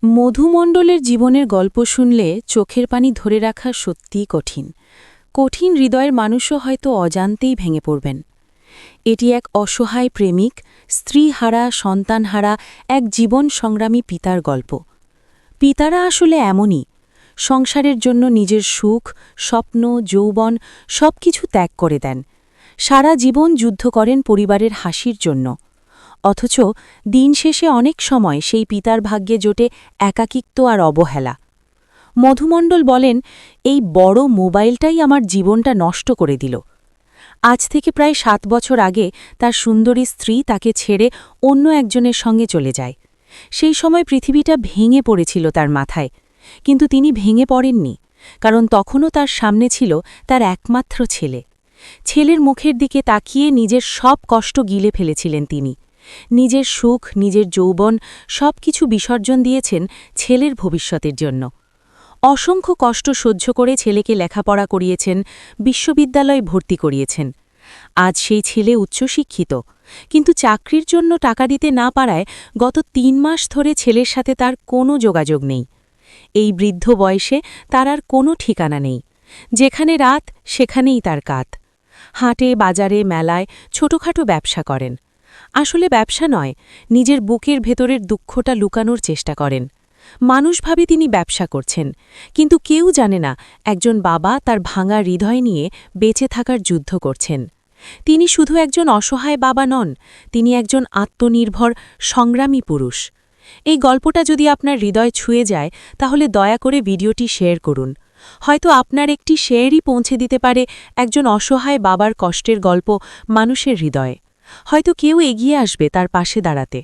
মধুমণ্ডলের জীবনের গল্প শুনলে চোখের পানি ধরে রাখা সত্যিই কঠিন। কঠিন হৃদয়ের মানুষও হয়তো অজান্তেই ভেঙে পড়বেন। এটি এক অসহায় প্রেমিক, স্ত্রীহারা, সন্তানহারা এক জীবন সংগ্রামী পিতার গল্প। পিতারা আসলে এমনই, সংসারের জন্য নিজের সুখ, স্বপ্ন, যৌবন সবকিছু ত্যাগ করে দেন। সারা জীবন যুদ্ধ করেন পরিবারের হাসির জন্য। অথচ দিন শেষে অনেক সময় সেই পিতার ভাগ্যে জোটে একাকিত্ব আর অবহেলা। মধুমণ্ডল বলেন, এই বড় মোবাইলটাই আমার জীবনটা নষ্ট করে দিল। আজ থেকে প্রায় 7 বছর আগে তার সুন্দরী স্ত্রী তাকে ছেড়ে অন্য একজনের সঙ্গে চলে যায়। সেই সময় পৃথিবীটা ভেঙে পড়েছিল তার মাথায়, কিন্তু তিনি ভেঙে পড়েননি, কারণ তখনও তার সামনে ছিল তার একমাত্র ছেলে। ছেলের মুখের দিকে তাকিয়ে নিজের সব কষ্ট গিলে ফেলেছিলেন তিনি। নিজের সুখ, নিজের যৌবন সবকিছু বিসর্জন দিয়েছেন ছেলের ভবিষ্যতের জন্য। অসংখ্য কষ্ট সহ্য করে ছেলেকে লেখাপড়া করিয়েছেন, বিশ্ববিদ্যালয়ে ভর্তি করিয়েছেন। আজ সেই ছেলে উচ্চশিক্ষিত, কিন্তু চাকরির জন্য টাকা দিতে না পারায় গত 3 মাস ধরে ছেলের সাথে তার কোনো যোগাযোগ নেই। এই বৃদ্ধ বয়সে তার আর কোনো ঠিকানা নেই। যেখানে রাত সেখানেই তার কাত। হাটে, বাজারে, মেলায় ছোটখাটো ব্যবসা করেন। আসলে ব্যবসা নয়, নিজের বুকের ভেতরের দুঃখটা লুকানোর চেষ্টা করেন। মানুষ ভাবে তিনি ব্যবসা করছেন, কিন্তু কেউ জানে না একজন বাবা তার ভাঙা হৃদয় নিয়ে বেঁচে থাকার যুদ্ধ করছেন। তিনি শুধু একজন অসহায় বাবা নন, তিনি একজন আত্মনির্ভর, সংগ্রামী পুরুষ। এই গল্পটা যদি আপনার হৃদয় ছুঁয়ে যায়, তাহলে দয়া করে ভিডিওটি শেয়ার করুন। হয়তো আপনার একটি শেয়ারই পৌঁছে দিতে পারে একজন অসহায় বাবার কষ্টের গল্প মানুষের হৃদয়ে। হয়তো কেউ এগিয়ে আসবে তার পাশে দাঁড়াতে।